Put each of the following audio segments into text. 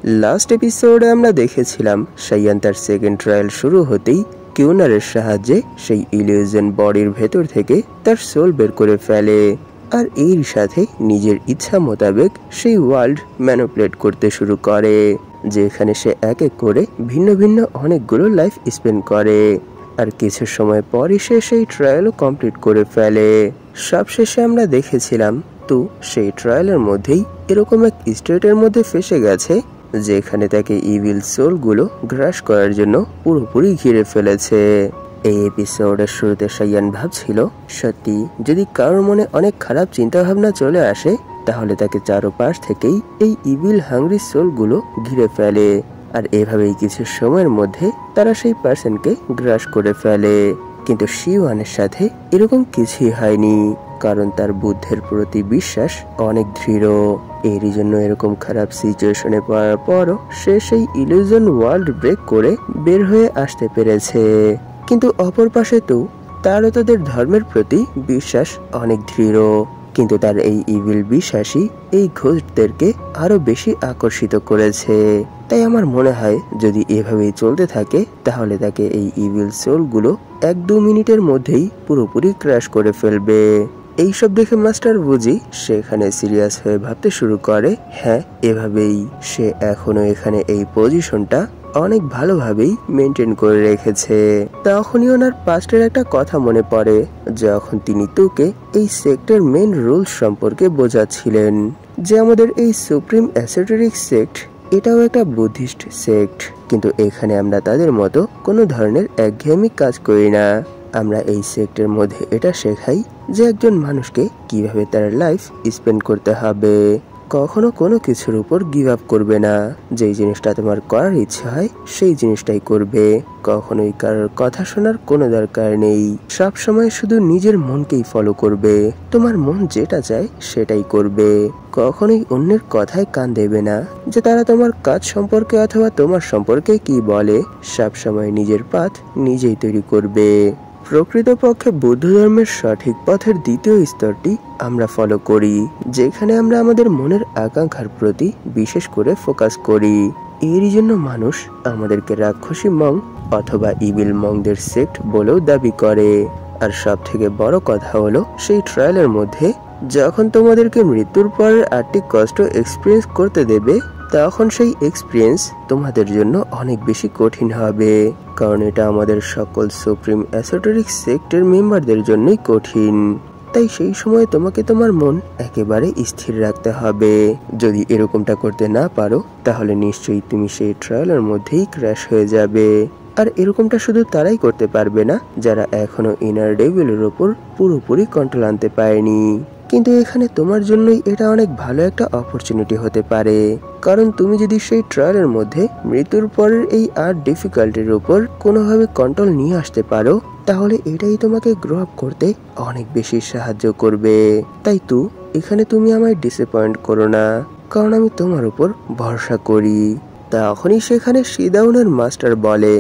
Last এপিসোডে আমরা দেখেছিলাম শাইয়ান তার সেকেন্ড ট্রায়াল শুরু হতেই কিউনারের সাহায্যে সেই ইলিউশন বডির ভেতর থেকে তার সোল বের করে ফেলে আর এর সাথে নিজের ইচ্ছা মোতাবেক সেই ওয়ার্ল্ড ম্যানিপুলেট করতে শুরু করে, যেখানে সে এক এক করে ভিন্ন ভিন্ন অনেকগুলো লাইফ স্পেন্ড করে। আর কিছু সময় পরই সে সেই ট্রায়ালও কমপ্লিট করে ফেলে। সবশেষে আমরা দেখেছিলাম তো সেই ট্রায়ালের মধ্যেই এরকম এক স্টেটের মধ্যে ফেসে গেছে যেখানে তাকে ইভিল সোলগুলো গ্রাস করার জন্য পুরোপুরি ঘিরে ফেলেছে। এই এপিসোডের শুরুতে শাইয়ান ভাবছিল সত্যি যদি কারোর মনে অনেক খারাপ চিন্তা ভাবনা চলে আসে তাহলে তাকে চারপাশ থেকেই এই ইভিল হাংরি সোলগুলো ঘিরে ফেলে, আর এভাবেই কিছু সময়ের মধ্যে তারা সেই পার্সনকে গ্রাস করে ফেলে। কিন্তু শিওয়ানের সাথে এরকম কিছুই হয়নি, কারণ তার বুদ্ধের প্রতি বিশ্বাস অনেক দৃঢ়। এরই জন্য এরকম খারাপ সিচুয়েশনে পড়ার পরও সে সেই ইলিউশন ওয়ার্ল্ড ব্রেক করে বের হয়ে আসতে পেরেছে। কিন্তু অপর পাশে তো তারও তাদের ধর্মের প্রতি বিশ্বাস অনেক দৃঢ়, কিন্তু তার এই ইভিল বিশ্বাসই এই ঘোষদেরকে আরো বেশি আকর্ষিত করেছে। তাই আমার মনে হয় যদি এভাবেই চলতে থাকে তাহলে তাকে এই ইভিল সোলগুলো 1-2 মিনিটের মধ্যেই পুরোপুরি ক্র্যাশ করে ফেলবে। এইসব দেখে মাস্টার বুঝি সেখানে সিরিয়াস হয়ে ভাবতে শুরু করে, হ্যাঁ এভাবেই সে এখনো এখানে এই পজিশনটা অনেক ভালোভাবেই মেনটেন করে রেখেছে। তখনই ওনার পাস্টের একটা কথা মনে পড়ে যখন তিনি তোকে এই সেক্টের মেন রুলস সম্পর্কে বোঝাচ্ছিলেন, যে আমাদের এই সুপ্রিম এসোটেরিক সেক্ট এটাও একটা বুদ্ধিস্ট সেক্ট, কিন্তু এখানে আমরা তাদের মতো কোনো ধরনের একঘেয়েমি কাজ করি না। আমরা এই সেক্টের মধ্যে এটা শেখাই যে একজন মানুষকে কিভাবে তার লাইফ স্পেন্ড করতে হবে। কখনো কোনো কিছুর উপর গিভ আপ করবে না, যেই জিনিসটা তোমার করার ইচ্ছা হয় সেই জিনিসটাই করবে। কখনোই কারোর কথা শোনার কোনো দরকার নেই, সব সময় শুধু নিজের মনকেই ফলো করবে। তোমার মন যেটা চায় সেটাই করবে। কখনোই অন্যের কথায় কান দেবে না, যে তারা তোমার কাজ সম্পর্কে অথবা তোমার সম্পর্কে কি বলে। সব সময় নিজের পথ নিজেই তৈরি করবে। প্রকৃতপক্ষে বৌদ্ধ ধর্মের সঠিক পথের দ্বিতীয় স্তরটি আমরা ফলো করি, যেখানে আমরা আমাদের মনের আকাঙ্ক্ষার প্রতি বিশেষ করে ফোকাস করি। এরই জন্য মানুষ আমাদেরকে রাক্ষসী মং অথবা ইভিল মংদের সেক্ট বলেও দাবি করে। আর সব থেকে বড় কথা হলো সেই ট্রায়ালের মধ্যে যখন তোমাদেরকে মৃত্যুর পরের 8টি কষ্ট এক্সপিরিয়েন্স করতে দেবে তখন সেই এক্সপিরিয়েন্স তোমাদের জন্য অনেক বেশি কঠিন হবে, কারণ এটা আমাদের সকল সুপ্রিম এসোটেরিক সেক্টের মেম্বারদের জন্যই কঠিন। তাই সেই সময় তোমাকে তোমার মন একেবারে স্থির রাখতে হবে। যদি এরকমটা করতে না পারো তাহলে নিশ্চয়ই তুমি সেই ট্রায়ালের মধ্যেই ক্র্যাশ হয়ে যাবে। আর এরকমটা শুধু তারাই করতে পারবে না যারা এখনো ইনার ডেভিলের উপর পুরোপুরি কন্ট্রোল আনতে পারেনি। কিন্তু এখানে তোমার জন্যই এটা অনেক ভালো একটা অপরচুনিটি হতে পারে, কারণ তুমি যদি সেই ট্রায়ালের মধ্যে মৃত্যুর পরের এই 8 ডিফিকাল্টির উপর কোনোভাবে কন্ট্রোল নিয়ে আসতে পারো তাহলে এটাই তোমাকে গ্রো আপ করতে অনেক বেশি সাহায্য করবে। তাই তো এখানে তুমি আমায় ডিসঅ্যাপয়েন্ট করো না, কারণ আমি তোমার উপর ভরসা করি। তখনই সেখানে শিদাউনের মাস্টার বলে,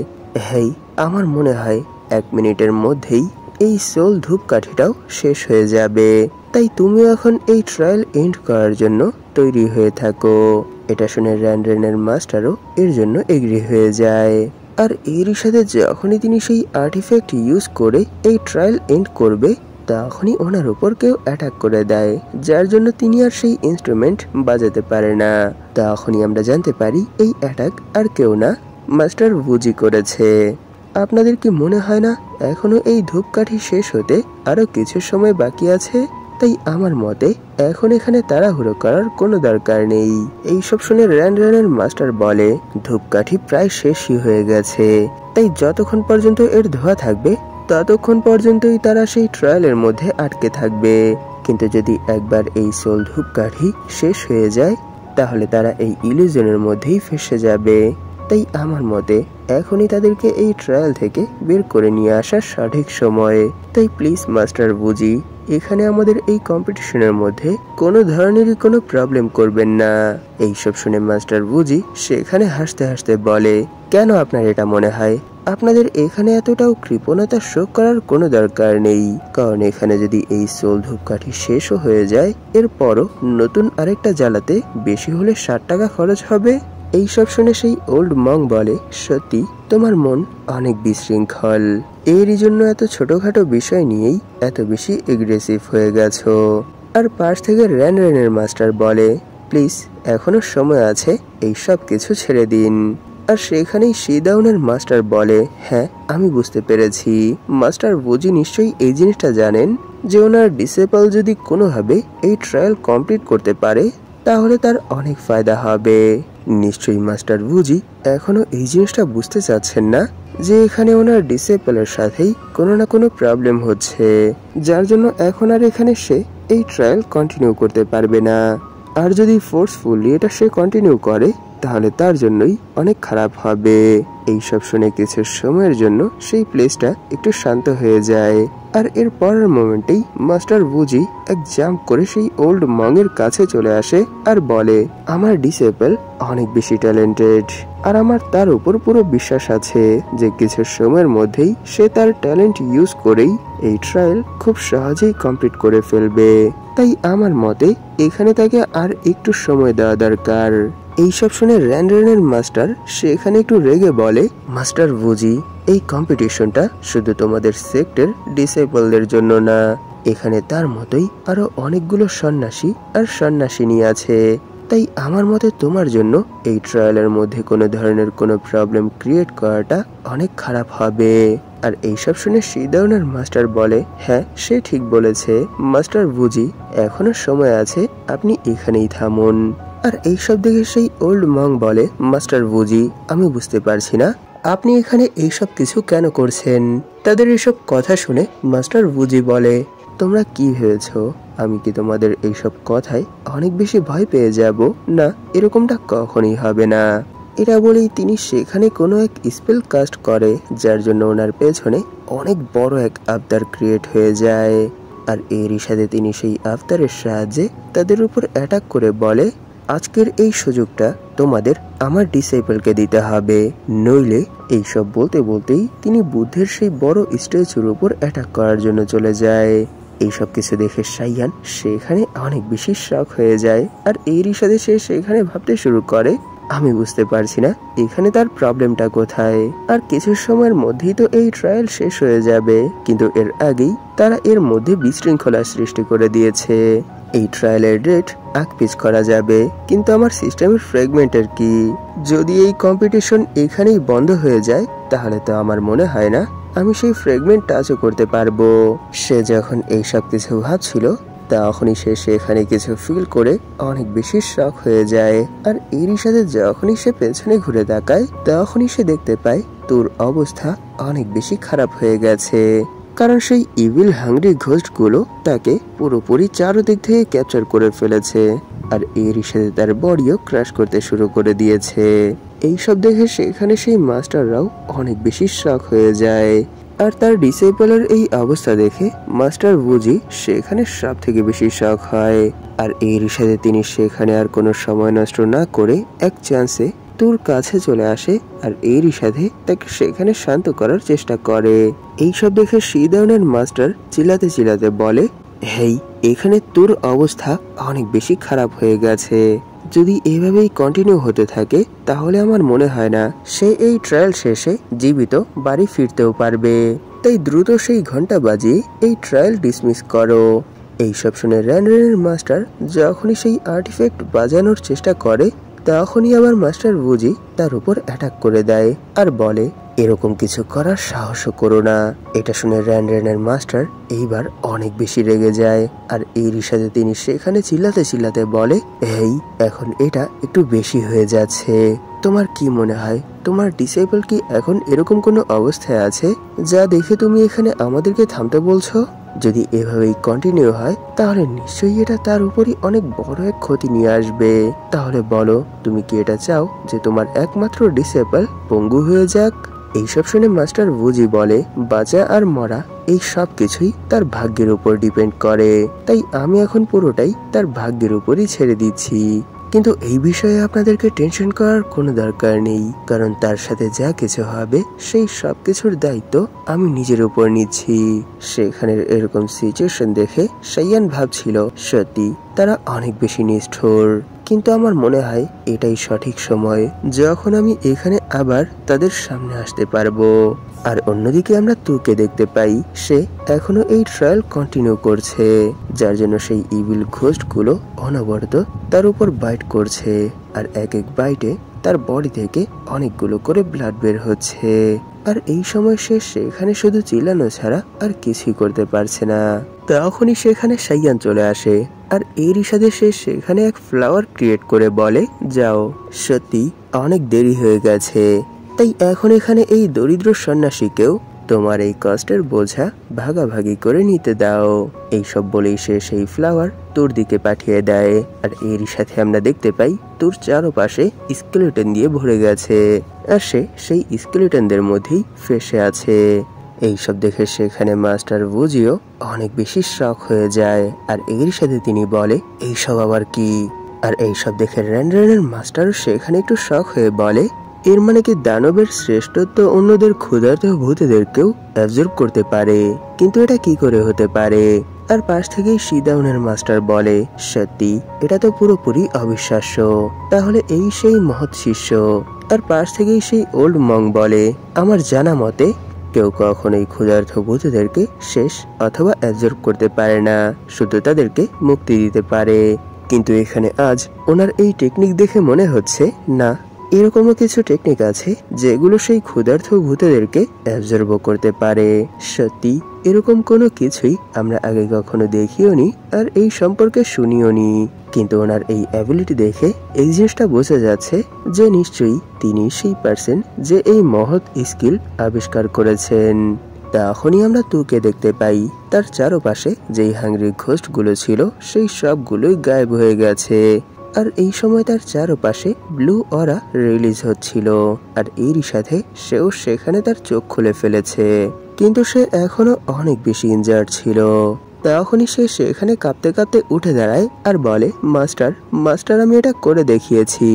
হেই আমার মনে হয় 1 মিনিটের মধ্যেই এই সোল ধূপকাঠিটাও শেষ হয়ে যাবে, তাই তুমি এখন এই ট্রায়াল এন্ড করার জন্য তৈরি হয়ে থাকো। এটা শুনে র্যান্ডেনের মাস্টারও এর জন্য এগ্রি হয়ে যায়। আর এরই সাথে যখনই তিনি সেই আর্টিফ্যাক্ট ইউজ করে এই ট্রায়াল এন্ড করবে তখনই ওনার উপর কেউ অ্যাটাক করে দেয়, যার জন্য তিনি আর সেই ইনস্ট্রুমেন্ট বাজাতে পারে না। তখনই আমরা জানতে পারি এই অ্যাটাক আর কেউ না, মাস্টার বুজি করেছে। আপনাদের কি মনে হয় না এখনো এই ধূপকাঠি শেষ হতে আরো কিছু সময় বাকি আছে? তাই আমার মতে এখন এখানে তাড়াহুড়ো করার কোনো দরকার নেই। এইসব শুনে র্যান্ডেনের মাস্টার বলে, ধূপকাঠি প্রায় শেষই হয়ে গেছে, তাই যতক্ষণ পর্যন্ত এর ধোঁয়া থাকবে ততক্ষণ পর্যন্তই তারা সেই ট্রায়ালের মধ্যে আটকে থাকবে। কিন্তু যদি একবার এই সোল ধূপকাঠি শেষ হয়ে যায় তাহলে তারা এই ইলিউশনের মধ্যেই ফেসে যাবে। তাই আমার মতে এখনই তাদেরকে এই ট্রায়াল থেকে বের করে নিয়ে আসার সঠিক সময়। তাই প্লিজ মাস্টার বুজি এখানে আমাদের এই কম্পিটিশনের মধ্যে কোনো ধরনেরই কোনো প্রবলেম করবেন না। এইসব শুনে মাস্টার বুজি সেখানে হাসতে হাসতে বলে, কেন আপনার এটা মনে হয়? আপনাদের এখানে এতটাও কৃপণতা শো করার কোনো দরকার নেই, কারণ এখানে যদি এই সোল ধূপকাঠি শেষও হয়ে যায় এরপরও নতুন আরেকটা জ্বালাতে বেশি হলে 60 টাকা খরচ হবে। এইসব শুনে সেই ওল্ড মং বলে, সত্যি তোমার মন অনেক বিশৃঙ্খল, এরই জন্য এত ছোটখাটো বিষয় নিয়েই এত বেশি এগ্রেসিভ হয়ে গেছো। আর পাশ থেকে র্যানের মাস্টার বলে, প্লিজ এখনো সময় আছে, এই সব কিছু ছেড়ে দিন। আর সেখানেই শিদাউনের মাস্টার বলে, হ্যাঁ আমি বুঝতে পেরেছি, মাস্টার বুঝি নিশ্চয়ই এই জিনিসটা জানেন যে ওনার ডিসেবল যদি কোনোভাবে এই ট্রায়াল কমপ্লিট করতে পারে তাহলে তার অনেক ফায়দা হবে। নিশ্চয়ই মাস্টার বুঝি এখনো এই জিনিসটা বুঝতে চাচ্ছেন না যে এখানে ওনার ডিসেবলের সাথেই কোনো না কোনো প্রবলেম হচ্ছে, যার জন্য এখন আর এখানে সে এই ট্রায়াল কন্টিনিউ করতে পারবে না। আর যদি ফোর্সফুলি এটা সে কন্টিনিউ করে তাহলে তার জন্যই অনেক খারাপ হবে। এইসব শুনে কিছু সময়ের জন্য সেই প্লেসটা একটু শান্ত হয়ে যায়। আর এর পরের মোমেন্টেই মাস্টার বুঝি এক জাম্প করে সেই ওল্ড মংয়ের কাছে চলে আসে আর বলে, আমার ডিসেবল অনেক বেশি ট্যালেন্টেড আর আমার তার উপর পুরো বিশ্বাস আছে যে কিছু সময়ের মধ্যেই সে তার ট্যালেন্ট ইউজ করেই এই ট্রায়াল খুব সহজেই কমপ্লিট করে ফেলবে। তাই আমার মতে এখানে তাকে আর একটু সময় দেওয়া দরকার। এইসব শুনে র্যানের মাস্টার সেখানে একটু রেগে বলে, মাস্টার বুঝি এই কম্পিটিশনটা শুধু তোমাদের সেক্টর ডিসেবলদের জন্য না, এখানে তার মতোই আরো অনেকগুলো সন্ন্যাসী আর সন্ন্যাসিনী আছে, তাই আমার মতে তোমার জন্য এই ট্রায়ালের মধ্যে কোনো ধরনের কোনো প্রবলেম ক্রিয়েট করাটা অনেক খারাপ হবে। আর এইসব শুনে শিদাউনের মাস্টার বলে, হ্যাঁ সে ঠিক বলেছে মাস্টার বুঝি, এখনো সময় আছে, আপনি এখানেই থামুন। আর এইসব দেখে সেই ওল্ড মং বলে, মাস্টার বুঝি আমি বুঝতে পারছি না আপনি এখানে এইসব কিছু কেন করছেন। তাদের এইসব কথা শুনে মাস্টার বুঝি বলে, তোমরা কি ভেবেছো আমি কি তোমাদের এইসব কথায় অনেক বেশি ভয় পেয়ে যাব? না, এরকমটা কখনোই হবে না। এটা বলেই তিনি সেখানে কোনো এক স্পেল কাস্ট করে, যার জন্য ওনার পেছনে অনেক বড় এক আবতার ক্রিয়েট হয়ে যায়। আর এরই সাথে তিনি সেই আবতারের সাহায্যে তাদের উপর অ্যাটাক করে বলে, আজকের এই সুযোগটা তোমাদের আমার ডিসেবলকে দিতে হবে, নইলে এইসব বলতে বলতেই তিনি বুদ্ধের সেই বড় স্ট্যাচুর উপর অ্যাটাক করার জন্য চলে যায়। এইসব কিছু দেখে সাইয়ান সেখানে অনেক বেশি শক হয়ে যায়। আর এরই সাথে সে সেখানে ভাবতে শুরু করে, আমি বুঝতে পারছি না এখানে তার প্রবলেমটা কোথায়। আর কিছু সময়ের মধ্যেই তো এই ট্রায়াল শেষ হয়ে যাবে, কিন্তু এর আগেই তারা এর মধ্যে বিশৃঙ্খলা সৃষ্টি করে দিয়েছে। এই ট্রায়ালের ডেট আকপিচ করা যাবে, কিন্তু আমার সিস্টেমের ফ্র্যাগমেন্টের কি? যদি এই কম্পিটিশন এখানেই বন্ধ হয়ে যায় তাহলে তো আমার মনে হয় না আমি সেই ফ্র্যাগমেন্ট টাচও করতে পারবো। সে যখন এইসব কিছু ভাবছিল তখনই সে সেখানে কিছু ফিল করে অনেক বেশি শক হয়ে যায়। আর এরই সাথে যখনই সে পেছনে ঘুরে তাকায় তখনই সে দেখতে পায় তোর অবস্থা অনেক বেশি খারাপ হয়ে গেছে, কারণ সেই ইভিল হাংরি ঘোস্টগুলো তাকে পুরোপুরি চারদিক থেকে ক্যাপচার করে ফেলেছে। আর এরই সাথে তার বডিও ক্র্যাশ করতে শুরু করে দিয়েছে। এইসব দেখে সেখানে সেই মাস্টাররাও অনেক বেশি শক হয়ে যায়। আর তার ডিসেবলের এই অবস্থা দেখে মাস্টার বুঝি সেখানে সব থেকে বেশি শক হয়। আর এরই সাথে তিনি সেখানে আর কোনো সময় নষ্ট না করে এক চান্সে তোর কাছে চলে আসে আর এরই সাথে তাকে সেখানে শান্ত করার চেষ্টা করে। এইসব দেখে শিদাউনের মাস্টার চিল্লাতে চিল্লাতে বলে, হেই এখানে তোর অবস্থা অনেক বেশি খারাপ হয়ে গেছে, যদি এভাবেই কন্টিনিউ হতে থাকে তাহলে আমার মনে হয় না সে এই ট্রায়াল শেষে জীবিত বাড়ি ফিরতেও পারবে, তাই দ্রুত সেই ঘন্টা বাজিয়ে এই ট্রায়াল ডিসমিস করো। এইসব শুনে র্যানের মাস্টার যখনই সেই আর্টিফ্যাক্ট বাজানোর চেষ্টা করে তখনই আবার মাস্টার বুঝি তার উপর অ্যাটাক করে দেয় আর বলে, এরকম কিছু করার সাহসও করো না। এটা শুনে র্যানের মাস্টার এইবার অনেক বেশি রেগে যায়। আর এরই সাথে তিনি সেখানে চিল্লাতে চিল্লাতে বলে, এই এখন এটা একটু বেশি হয়ে যাচ্ছে, তোমার কি মনে হয় তোমার ডিসেবল কি এখন এরকম কোনো অবস্থায় আছে যা দেখে তুমি এখানে আমাদেরকে থামতে বলছো? যদি এভাবেই কন্টিনিউ হয় তাহলে নিশ্চয়ই এটা তার উপরই অনেক বড় এক ক্ষতি নিয়ে আসবে। তাহলে বলো তুমি কি এটা চাও যে তোমার একমাত্র ডিসেবল পঙ্গু হয়ে যাক? এইসব শুনে মাস্টার বুঝি বলে, বাঁচা আর মরা এই সব কিছুই তার ভাগ্যের উপর ডিপেন্ড করে, তাই আমি এখন পুরোটাই তার ভাগ্যের উপরই ছেড়ে দিচ্ছি। কিন্তু এই বিষয়ে আপনাদেরকে টেনশন করার কোনো দরকার নেই, কারণ তার সাথে যা কিছু হবে সেই সব কিছুর দায়িত্ব আমি নিজের উপর নিচ্ছি। সেখানের এরকম সিচুয়েশন দেখে সাইয়ান ভাবছিল সত্যি তারা অনেক বেশি নিষ্ঠুর, কিন্তু আমার মনে হয় এটাই সঠিক সময় যখন আমি এখানে আবার তাদের সামনে আসতে পারবো। আর অন্যদিকে আমরা তুকে দেখতে পাই সে এখনো এই ট্রায়াল কন্টিনিউ করছে, যার জন্য সেই ইভিল ঘোস্টগুলো অনবরত তার উপর বাইট করছে। আর এক এক বাইটে তার বডি থেকে অনেকগুলো করে ব্লাড বের হচ্ছে। আর এই সময় সে সেখানে শুধু চিল্লানো ছাড়া আর কিছুই করতে পারছে না। তখনই সেখানে সাইয়ান চলে আসে আর এরই সাথে সে সেখানে এক ফ্লাওয়ার ক্রিয়েট করে বলে, যাও, সত্যি অনেক দেরি হয়ে গেছে, তাই এখন এখানে এই দরিদ্র সন্ন্যাসীকেও তোমার এই কষ্টের বোঝা ভাগাভাগি করে নিতে দাও। এইসব বলেই সে সেই ফ্লাওয়ার তোর দিকে পাঠিয়ে দেয়। আর এরই সাথে আমরা দেখতে পাই তোর চারপাশে স্কেলেটন দিয়ে ভরে গেছে আর সে সেই স্কেলেটনদের মধ্যেই ফেসে আছে। এইসব দেখে সেখানে মাস্টার বুজিও অনেক বেশি শক হয়ে যায়। আর এরই সাথে তিনি বলে, এইসব আবার কি? আর এইসব দেখে র্যান্ডারের মাস্টারও সেখানে একটু শক হয়ে বলে, এর মানে কি দানবের শ্রেষ্ঠত্ব অন্যদের ক্ষুধার্ত ভূতেদেরকেও অ্যাবজর্ব করতে পারে, কিন্তু এটা কি করে হতে পারে? আর পাশ থেকেই শিদাউনের মাস্টার বলে, সত্যি এটা তো পুরোপুরি অবিশ্বাস্য, তাহলে এই সেই মহৎ শিষ্য। আর পাশ থেকেই সেই ওল্ড মং বলে, আমার জানা মতে কেউ কখনোই ক্ষুধার্ত ভূতেদেরকে শেষ অথবা অ্যাবজর্ব করতে পারে না, শুধু তাদেরকে মুক্তি দিতে পারে। কিন্তু এখানে আজ ওনার এই টেকনিক দেখে মনে হচ্ছে না, এরকমও কিছু টেকনিক আছে যেগুলো সেই ক্ষুধার্ত ভূতেদেরকে অ্যাবজর্ব করতে পারে। সত্যি এরকম কোনো কিছুই আমরা আগে কখনো দেখিওনি আর এই সম্পর্কে শুনিওনি, কিন্তু ওনার এই অ্যাবিলিটি দেখে এই জিনিসটা বোঝা যাচ্ছে যে নিশ্চয়ই তিনি সেই পার্সন যে এই মহৎ স্কিল আবিষ্কার করেছেন। তখনই আমরা তুকে দেখতে পাই তার চারপাশে যেই হাংরি ঘোস্টগুলো ছিল সেই সবগুলোই গায়েব হয়ে গেছে। আর এই সময় তার চারপাশে ব্লু অরা রিলিজ হচ্ছিল আর এরই সাথে সেও সেখানে তার চোখ খুলে ফেলেছে, কিন্তু সে এখনো অনেক বেশি ইনজার্ড ছিল। তখনই সে সেখানে কাঁপতে কাঁপতে উঠে দাঁড়ায় আর বলে, মাস্টার মাস্টার আমি এটা করে দেখিয়েছি।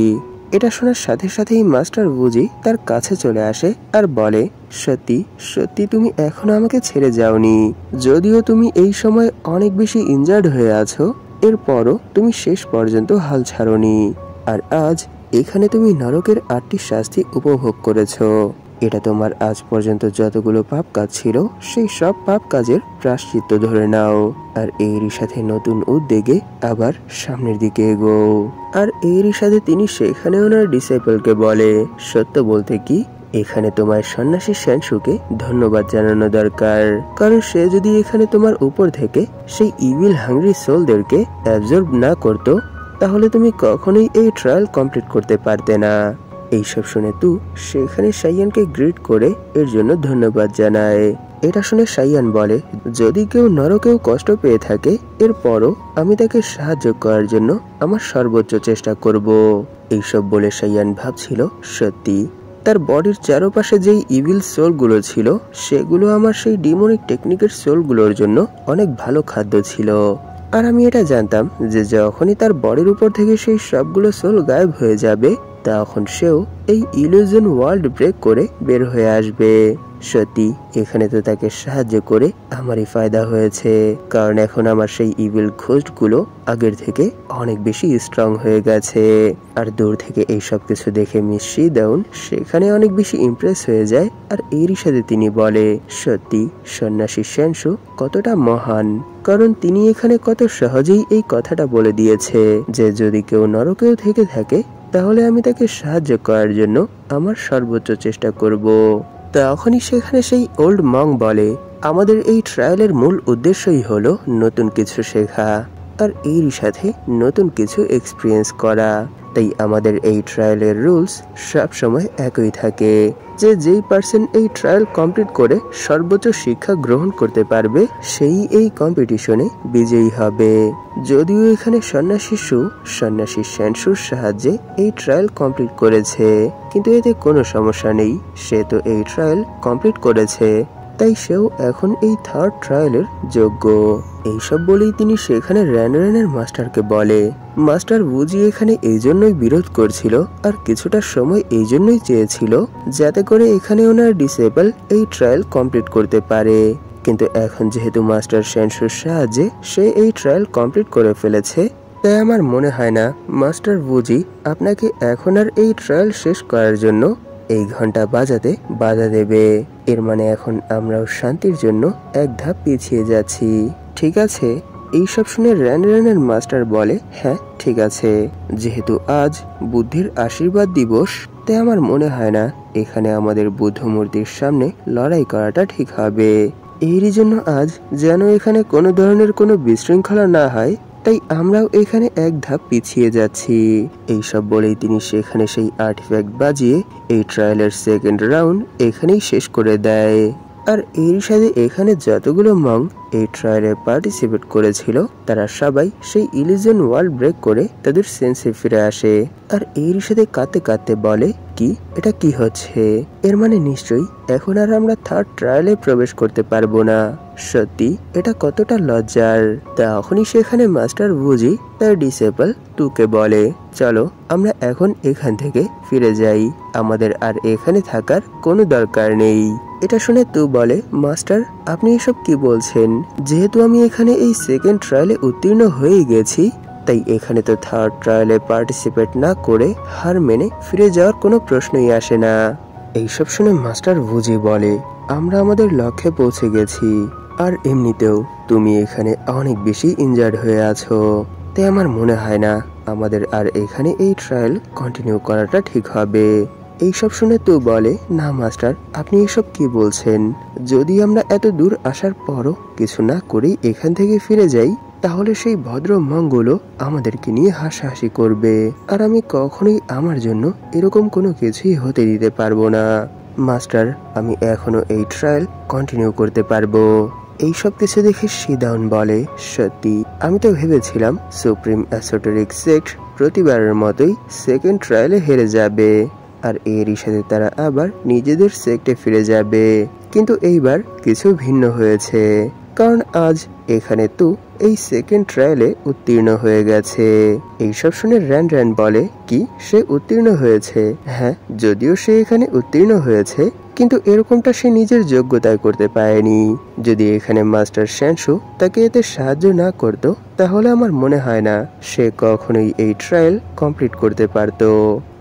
এটা শোনার সাথে সাথেই মাস্টার বুজি তার কাছে চলে আসে আর বলে, সত্যি সত্যি তুমি এখনো আমাকে ছেড়ে যাওনি, যদিও তুমি এই সময় অনেক বেশি ইনজার্ড হয়ে আছো, এরপরও তুমি শেষ পর্যন্ত হাল ছাড়োনি। আর আজ এখানে তুমি নরকের 8টি শাস্তি উপভোগ করেছো। এটা তোমার আজ পর্যন্ত যতগুলো পাপ কাজ ছিল সেই সব পাপ কাজের প্রায়শ্চিত্ত ধরে নাও। আর এরই সাথে নতুন উদ্যোগে আবার সামনের দিকে এগো। আর এরই সাথে তিনি সেখানে ওনার ডিসাইপলকে বলে, সত্য বলতে কি, এখানে তোমার সন্ন্যাসী শ্যানসুকে ধন্যবাদ জানানো দরকার, কারণ সে যদি এখানে তোমার উপর থেকে সেই ইভিল হাংরি সোলদেরকে অ্যাবজর্ব না করতো তাহলে তুমি কখনোই এই ট্রায়াল কমপ্লিট করতে পারতে না। এইসব শুনে তু সেখানে সাইয়ানকে গ্রিট করে এর জন্য ধন্যবাদ জানায়। এটা শুনে সাইয়ান বলে, যদি কেউ নরকেও কষ্ট পেয়ে থাকে এরপরও আমি তাকে সাহায্য করার জন্য আমার সর্বোচ্চ চেষ্টা করব। এইসব বলে সাইয়ান ভাবছিল, সত্যি তার বডির চারপাশে যেই ইভিল সোলগুলো ছিল সেগুলো আমার সেই ডিমনিক টেকনিকের সোলগুলোর জন্য অনেক ভালো খাদ্য ছিল। আর আমি এটা জানতাম যে যখনই তার বডির উপর থেকে সেই সবগুলো সোল গায়েব হয়ে যাবে তখন সেও এই ইলিউশন ওয়ার্ল্ড ব্রেক করে বের হয়ে আসবে। সত্যি এখানে তো তাকে সাহায্য করে আমারই ফায়দা হয়েছে, কারণ এখন আমার সেই ইভিল ঘোস্টগুলো আগের থেকে অনেক বেশি স্ট্রং হয়ে গেছে। আর দূর থেকে এই সব কিছু দেখে মিস শিদাউন সেখানে অনেক বেশি ইমপ্রেস হয়ে যায়। আর এরই সাথে তিনি বলে, সত্যি সন্ন্যাসী শ্যানসু কতটা মহান, কারণ তিনি এখানে কত সহজেই এই কথাটা বলে দিয়েছে যে যদি কেউ নরকেও থেকে থাকে তাহলে আমি তাকে সাহায্য করার জন্য আমার সর্বোচ্চ চেষ্টা করব। তখনই সেখানে সেই ওল্ড মং বলে, আমাদের এই ট্রায়ালের মূল উদ্দেশ্যই হলো নতুন কিছু শেখা আর এরই সাথে নতুন কিছু এক্সপিরিয়েন্স করা। তাই আমাদের এই ট্রায়ালের রুলস সব সময় একই থাকে যে যেই পার্সন এই ট্রায়াল কমপ্লিট করে সর্বোচ্চ শিক্ষা গ্রহণ করতে পারবে সেই এই কম্পিটিশনে বিজয়ী হবে। যদিও এখানে সন্ন্যাসী শ্যানসুর সাহায্যে এই ট্রায়াল কমপ্লিট করেছে, কিন্তু এতে কোনো সমস্যা নেই, সে তো এই ট্রায়াল কমপ্লিট করেছে, তাই সেও এখন এই থার্ড ট্রায়ালের যোগ্য। এইসব বলেই তিনি সেখানে র্যান্ডারের মাস্টারকে বলে, মাস্টার বুজি এখানে এই জন্যই বিরোধ করছিল আর কিছুটা সময় এই জন্যই চেয়েছিল যাতে করে এখানে ওনার ডিসেবল এই ট্রায়াল কমপ্লিট করতে পারে, কিন্তু এখন যেহেতু মাস্টার শ্যানসুর সাহায্যে সে এই ট্রায়াল কমপ্লিট করে ফেলেছে তাই আমার মনে হয় না মাস্টার বুজি আপনাকে এখন আর এই ট্রায়াল শেষ করার জন্য এই ঘন্টা বাজাতে বাধা দেবে। এর মানে এখন আমরাও শান্তির জন্য এক ধাপ পিছিয়ে যাচ্ছি। ঠিক আছে? এইসব শুনে র্যানের মাস্টার বলে, হ্যাঁ ঠিক আছে, যেহেতু আজ বুদ্ধির আশীর্বাদ দিবস, তাই আমার মনে হয় না এখানে আমাদের বুদ্ধ মূর্তির সামনে লড়াই করাটা ঠিক হবে। এরই জন্য আজ যেন এখানে কোনো ধরনের কোনো বিশৃঙ্খলা না হয়, তাই আমরাও এখানে এক ধাপ পিছিয়ে যাচ্ছি। এইসব বলেই তিনি সেখানে সেই আর্টিফ্যাক্ট বাজিয়ে এই ট্রায়ালের সেকেন্ড রাউন্ড এখানেই শেষ করে দেয়। আর এর সাথে এখানে যতগুলো মং এই ট্রায়ালে পার্টিসিপেট করেছিল তারা সবাই সেই ইলিউশন ওয়ার্ল্ড ব্রেক করে তাদের সেন্সে ফিরে আসে। আর এর সাথে কাঁদতে কাঁদতে বলে, কি এটা কি হচ্ছে? এর মানে নিশ্চয়ই এখন আর আমরা থার্ড ট্রায়ালে প্রবেশ করতে পারবো না। সত্যি এটা কতটা লজ্জার। তখনই সেখানে মাস্টার বুজি তার ডিসেবল তুকে বলে, চলো আমরা এখন এখান থেকে ফিরে যাই, আমাদের আর এখানে থাকার কোনো দরকার নেই। এটা শুনে তু বলে, মাস্টার আপনি এসব কি বলছেন? যেহেতু আমি এখানে এই সেকেন্ড ট্রায়ালে উত্তীর্ণ হয়ে গেছি, তাই এখানে তো থার্ড ট্রায়ালে পার্টিসিপেট না করে হার মেনে ফিরে যাওয়ার কোনো প্রশ্নই আসে না। এইসব শুনে মাস্টার বুজি বলে, আমরা আমাদের লক্ষ্যে পৌঁছে গেছি, আর এমনিতেও তুমি এখানে অনেক বেশি ইনজার্ড হয়ে আছো, তাই আমার মনে হয় না আমাদের আর এখানে এই ট্রায়াল কন্টিনিউ করাটা ঠিক হবে। এইসব শুনে তো বলে, না মাস্টার আপনি এসব কি বলছেন? যদি আমরা এত দূর আসার পরও কিছু না করেই এখান থেকে ফিরে যাই, তাহলে সেই ভদ্র মঙ্গলও আমাদেরকে নিয়ে হাসাহাসি করবে, আর আমি কখনোই আমার জন্য এরকম কোনো কিছুই হতে দিতে পারবো না। মাস্টার আমি এখনো এই ট্রায়াল কন্টিনিউ করতে পারবো। এইসব কিছু দেখে শিদাউন বলে, সত্যি আমি তো ভেবেছিলাম সুপ্রিম এসোটেরিক সেক্ট প্রতিবারের মতোই সেকেন্ড ট্রায়ালে হেরে যাবে, আর এরই সাথে তারা আবার নিজেদের সেক্টে ফিরে যাবে। কিন্তু এইবার কিছু ভিন্ন হয়েছে, কারণ আজ এখানে তো এই সেকেন্ড ট্রায়ালে উত্তীর্ণ হয়ে গেছে। এইসব শুনে র্যান বলে, কি সে উত্তীর্ণ হয়েছে? হ্যাঁ, যদিও সে এখানে উত্তীর্ণ হয়েছে, কিন্তু এরকমটা সে নিজের যোগ্যতায় করতে পারেনি। যদি এখানে মাস্টার শ্যানসু তাকে এতে সাহায্য না করত, তাহলে আমার মনে হয় না সে কখনোই এই ট্রায়াল কমপ্লিট করতে পারত।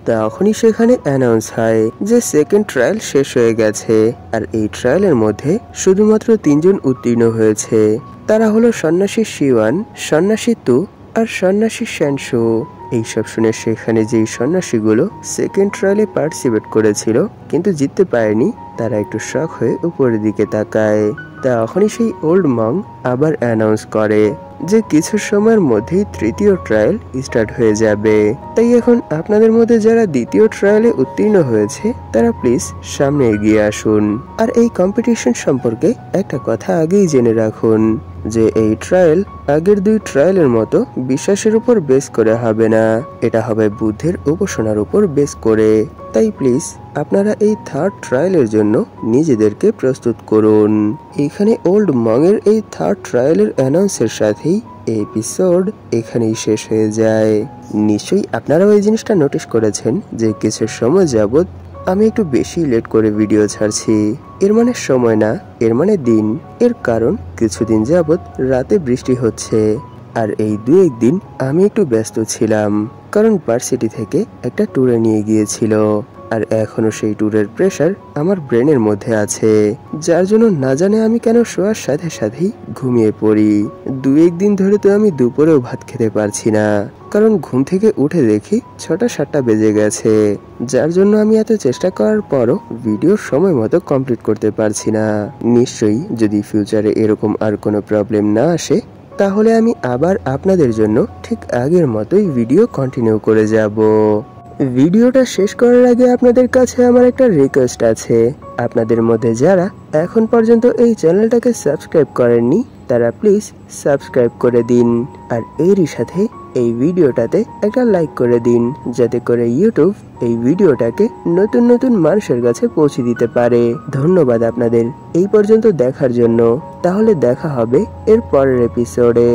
তখনই সেখানে অ্যানাউন্স হয় যে সেকেন্ড ট্রায়াল শেষ হয়ে গেছে, আর এই ট্রায়ালের মধ্যে শুধুমাত্র 3 জন উত্তীর্ণ হয়েছে। তারা হলো সন্ন্যাসী শিওয়ান, সন্ন্যাসী তু আর সন্ন্যাসী শ্যানসু। এইসব শুনে সেখানে যেই সন্ন্যাসীগুলো সেকেন্ড ট্রায়ালে পার্টিসিপেট করেছিল কিন্তু জিততে পারেনি, তারা একটু শক হয়ে উপরের দিকে তাকায়। তখনই সেই ওল্ড মং আবার অ্যানাউন্স করে যে কিছু সময়ের মধ্যেই তৃতীয় ট্রায়াল স্টার্ট হয়ে যাবে, তাই এখন আপনাদের মধ্যে যারা দ্বিতীয় ট্রায়ালে উত্তীর্ণ হয়েছে তারা প্লিজ সামনে এগিয়ে আসুন। আর এই কম্পিটিশন সম্পর্কে একটা কথা আগেই জেনে রাখুন যে এই ট্রায়াল আগের 2 ট্রায়ালের মতো বিশ্বাসের উপর বেস করে হবে না, এটা হবে বুদ্ধের উপাসনার উপর বেস করে। তাই প্লিজ আপনারা এই থার্ড ট্রায়ালের জন্য নিজেদেরকে প্রস্তুত করুন। এখানে ওল্ড মংয়ের এই থার্ড ট্রায়ালের অ্যানাউন্সের সাথেই এপিসোড এখানেই শেষ হয়ে যায়। নিশ্চয়ই আপনারাও এই জিনিসটা নোটিস করেছেন যে কিছু সময় যাবত আমি একটু বেশি লেট করে ভিডিও ছাড়ছি। এর মানে সময় না, এর মানে দিন। এর কারণ কিছুদিন যাবত রাতে বৃষ্টি হচ্ছে, আর এই 2-1 দিন আমি একটু ব্যস্ত ছিলাম, কারণ ভার্সিটি থেকে একটা ট্যুরে নিয়ে গিয়েছিল, আর এখনো সেই ট্যুরের প্রেসার আমার ব্রেনের মধ্যে আছে, যার জন্য না জানে আমি কেন শোয়ার সাথে সাথেই ঘুমিয়ে পড়ি। 2-1 দিন ধরে তো আমি দুপুরেও ভাত খেতে পারছি না, কারণ ঘুম থেকে উঠে দেখি 6টা-7টা বেজে গেছে, যার জন্য আমি এত চেষ্টা করার পরও ভিডিও সময় মতো কমপ্লিট করতে পারছি না। নিশ্চয়ই যদি ফিউচারে এরকম আর কোনো প্রবলেম না আসে, তাহলে আমি আবার আপনাদের জন্য ঠিক আগের মতোই ভিডিও কন্টিনিউ করে যাব। ভিডিওটা শেষ করার আগে আপনাদের কাছে আমার একটা রিকোয়েস্ট আছে। আপনাদের মধ্যে যারা এখন পর্যন্ত এই চ্যানেলটাকে সাবস্ক্রাইব করেননি, তারা প্লিজ সাবস্ক্রাইব করে দিন, আর এরই সাথে এই ভিডিওটাতে একটা লাইক করে দিন, যাতে করে ইউটিউব এই ভিডিওটাকে নতুন নতুন মানুষের কাছে পৌঁছে দিতে পারে। ধন্যবাদ আপনাদের এই পর্যন্ত দেখার জন্য। তাহলে দেখা হবে এর পরের এপিসোডে।